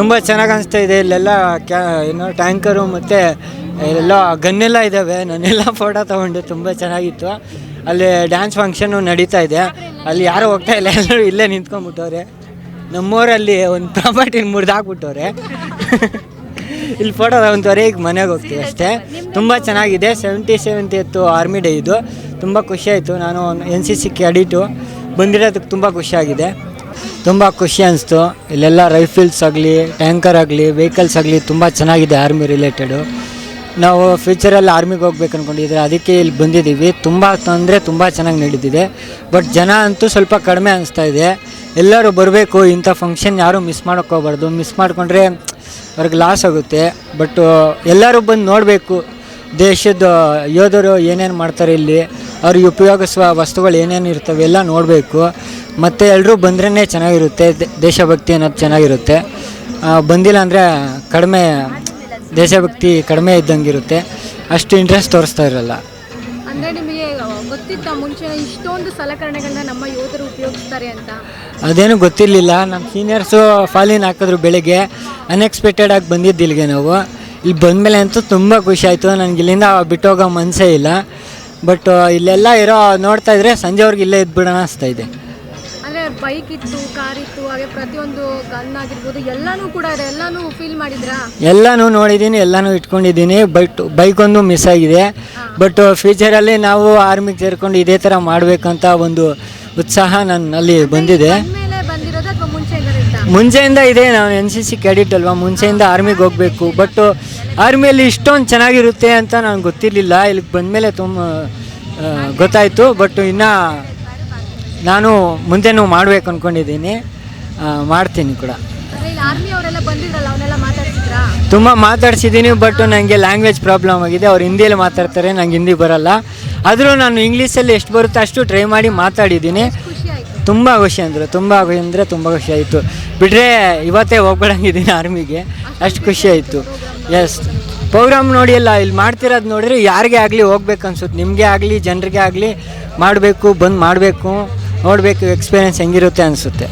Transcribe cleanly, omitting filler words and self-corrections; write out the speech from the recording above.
ತುಂಬ ಚೆನ್ನಾಗಿ ಅನಿಸ್ತಾ ಇದೆ. ಇಲ್ಲೆಲ್ಲ ಏನೋ ಟ್ಯಾಂಕರು ಮತ್ತು ಎಲ್ಲ ಗನ್ನೆಲ್ಲ ಇದ್ದಾವೆ. ನಾನೆಲ್ಲ ಫೋಟೋ ತೊಗೊಂಡೆ, ತುಂಬ ಚೆನ್ನಾಗಿತ್ತು. ಅಲ್ಲಿ ಡ್ಯಾನ್ಸ್ ಫಂಕ್ಷನ್ನು ನಡೀತಾ ಇದೆ. ಅಲ್ಲಿ ಯಾರೂ ಹೋಗ್ತಾ ಇಲ್ಲ, ಎಲ್ಲರೂ ಇಲ್ಲೇ ನಿಂತ್ಕೊಂಡ್ಬಿಟ್ಟವ್ರೆ. ನಮ್ಮೂರಲ್ಲಿ ಒಂದು ಪ್ರಾಪರ್ಟಿನ ಮುರಿದಾಕ್ಬಿಟ್ಟವ್ರೆ. ಇಲ್ಲಿ ಫೋಟೋ ತಗೊಂತವ್ರೆ, ಈಗ ಮನೆಗೆ ಹೋಗ್ತೀವಿ ಅಷ್ಟೇ. ತುಂಬ ಚೆನ್ನಾಗಿದೆ. 77th ಆರ್ಮಿ ಡೇ ಇದು. ತುಂಬ ಖುಷಿಯಾಯಿತು. ನಾನು NCC ಕ್ಯಾಡಿಟು ಬಂದಿರೋದಕ್ಕೆ ತುಂಬ ಖುಷಿಯಾಗಿದೆ. ತುಂಬ ಖುಷಿ ಅನಿಸ್ತು. ಇಲ್ಲೆಲ್ಲ ರೈಫಲ್ಸ್ ಆಗಲಿ, ಟ್ಯಾಂಕರ್ ಆಗಲಿ, ವೆಹಿಕಲ್ಸ್ ಆಗಲಿ ತುಂಬ ಚೆನ್ನಾಗಿದೆ ಆರ್ಮಿ ರಿಲೇಟೆಡು. ನಾವು ಫ್ಯೂಚರಲ್ಲಿ ಆರ್ಮಿಗೆ ಹೋಗ್ಬೇಕು ಅಂದ್ಕೊಂಡಿದ್ರೆ ಅದಕ್ಕೆ ಇಲ್ಲಿ ಬಂದಿದ್ದೀವಿ. ತುಂಬ ತೊಂದರೆ ತುಂಬ ಚೆನ್ನಾಗಿ ನಡೀತಿದೆ. ಬಟ್ ಜನ ಅಂತೂ ಸ್ವಲ್ಪ ಕಡಿಮೆ ಅನಿಸ್ತಾ ಇದೆ. ಎಲ್ಲರೂ ಬರಬೇಕು. ಇಂಥ ಫಂಕ್ಷನ್ ಯಾರೂ ಮಿಸ್ ಮಾಡೋಕ್ಕೋಗ್ಬಾರ್ದು. ಮಿಸ್ ಮಾಡಿಕೊಂಡ್ರೆ ಅವ್ರಿಗೆ ಲಾಸ್ ಆಗುತ್ತೆ. ಬಟ್ ಎಲ್ಲರೂ ಬಂದು ನೋಡಬೇಕು ದೇಶದ ಯೋಧರು ಏನೇನು ಮಾಡ್ತಾರೆ, ಇಲ್ಲಿ ಅವ್ರಿಗೆ ಉಪಯೋಗಿಸುವ ವಸ್ತುಗಳು ಏನೇನು ಇರ್ತವೆ ಎಲ್ಲ ನೋಡಬೇಕು. ಮತ್ತು ಎಲ್ಲರೂ ಬಂದ್ರೇ ಚೆನ್ನಾಗಿರುತ್ತೆ. ದೇಶಭಕ್ತಿ ಅನ್ನೋದು ಚೆನ್ನಾಗಿರುತ್ತೆ. ಬಂದಿಲ್ಲ ಅಂದರೆ ಕಡಿಮೆ ದೇಶಭಕ್ತಿ ಕಡಿಮೆ ಇದ್ದಂಗಿರುತ್ತೆ. ಅಷ್ಟು ಇಂಟ್ರೆಸ್ಟ್ ತೋರಿಸ್ತಾ ಇರಲ್ಲ. ಅಂದರೆ ನಿಮಗೆ ಗೊತ್ತಿತ್ತ ಮುಂಚೆ ಇಷ್ಟೊಂದು ಸಲಕರಣೆಗಳನ್ನ ನಮ್ಮ ಯೋಧರು ಉಪಯೋಗಿಸ್ತಾರೆ ಅಂತ? ಅದೇನು ಗೊತ್ತಿರಲಿಲ್ಲ. ನಮ್ಮ ಸೀನಿಯರ್ಸು ಫಾಲಿನ್ ಹಾಕಿದ್ರು ಬೆಳಗ್ಗೆ. ಅನ್ಎಕ್ಸ್ಪೆಕ್ಟೆಡ್ ಆಗಿ ಬಂದಿದ್ದು ಇಲ್ಲಿಗೆ ನಾವು. ಇಲ್ಲಿ ಬಂದಮೇಲೆ ಅಂತೂ ತುಂಬ ಖುಷಿ ಆಯಿತು. ನನಗೆ ಇಲ್ಲಿಂದ ಬಿಟ್ಟೋಗೋ ಮನಸ್ಸೇ ಇಲ್ಲ. ಬಟ್ ಇಲ್ಲೆಲ್ಲ ಇರೋ ನೋಡ್ತಾ ಇದ್ರೆ ಸಂಜೆವರೆಗೆ ಇಲ್ಲೇ ಇದ್ಬಿಡೋಣ ಅನಿಸ್ತಾ ಇದೆ. ಅಂದರೆ ಬೈಕ್ ಇತ್ತು, ಕಾರ್ ಇತ್ತು, ಹಾಗೆ ಪ್ರತಿಯೊಂದು ಗನ್ ಆಗಿರ್ಬೋದು ಎಲ್ಲನೂ ಕೂಡ ಇದೆ. ಎಲ್ಲನೂ ಫೀಲ್ ಮಾಡಿದ್ರಾ? ಎಲ್ಲನೂ ನೋಡಿದ್ದೀನಿ, ಎಲ್ಲನೂ ಇಟ್ಕೊಂಡಿದ್ದೀನಿ. ಬೈಕೊಂದು ಮಿಸ್ ಆಗಿದೆ. ಬಟ್ ಫ್ಯೂಚರಲ್ಲಿ ನಾವು ಆರ್ಮಿಗೆ ಸೇರ್ಕೊಂಡು ಇದೇ ಥರ ಮಾಡಬೇಕಂತ ಒಂದು ಉತ್ಸಾಹ ನನ್ನಲ್ಲಿ ಬಂದಿದೆ. ಮುಂಚೆಯಿಂದ ಇದೆ. ನಾವು NCC ಕ್ಯಾಡಿಟ್ ಅಲ್ವಾ, ಮುಂಚೆಯಿಂದ ಆರ್ಮಿಗೆ ಹೋಗಬೇಕು. ಬಟ್ ಆರ್ಮಿಯಲ್ಲಿ ಇಷ್ಟೊಂದು ಚೆನ್ನಾಗಿರುತ್ತೆ ಅಂತ ನನಗೆ ಗೊತ್ತಿರಲಿಲ್ಲ. ಇಲ್ಲಿಗೆ ಬಂದಮೇಲೆ ತುಂಬ ಗೊತ್ತಾಯಿತು. ಬಟ್ ಇನ್ನು ನಾನು ಮುಂದೆನೂ ಮಾಡಬೇಕು ಅಂದ್ಕೊಂಡಿದ್ದೀನಿ, ಮಾಡ್ತೀನಿ ಕೂಡ. ತುಂಬ ಮಾತಾಡ್ಸಿದ್ದೀನಿ. ಬಟ್ ನನಗೆ ಲ್ಯಾಂಗ್ವೇಜ್ ಪ್ರಾಬ್ಲಮ್ ಆಗಿದೆ. ಅವ್ರು ಹಿಂದಿಯಲ್ಲಿ ಮಾತಾಡ್ತಾರೆ, ನಂಗೆ ಹಿಂದಿ ಬರೋಲ್ಲ. ಆದರೂ ನಾನು ಇಂಗ್ಲೀಷಲ್ಲಿ ಎಷ್ಟು ಬರುತ್ತೆ ಅಷ್ಟು ಟ್ರೈ ಮಾಡಿ ಮಾತಾಡಿದ್ದೀನಿ. ತುಂಬ ಖುಷಿ ಅಂದರು. ತುಂಬ ಖುಷಿ ಆಯಿತು. ಬಿಟ್ಟರೆ ಇವತ್ತೇ ಹೋಗ್ಬೇಡಂಗಿದ್ದೀನಿ ಆರ್ಮಿಗೆ, ಅಷ್ಟು ಖುಷಿ ಆಯಿತು. ಎಸ್, ಪ್ರೋಗ್ರಾಮ್ ನೋಡಿ ಎಲ್ಲ ಇಲ್ಲಿ ಮಾಡ್ತಿರೋದು ನೋಡಿದ್ರೆ ಯಾರಿಗೆ ಆಗಲಿ ಹೋಗ್ಬೇಕು ಅನ್ಸುತ್ತೆ. ನಿಮಗೆ ಆಗಲಿ ಜನರಿಗೆ ಆಗಲಿ ಮಾಡಬೇಕು, ಬಂದು ಮಾಡಬೇಕು, ನೋಡಬೇಕು ಎಕ್ಸ್ಪೀರಿಯೆನ್ಸ್ ಹೆಂಗಿರುತ್ತೆ ಅನಿಸುತ್ತೆ.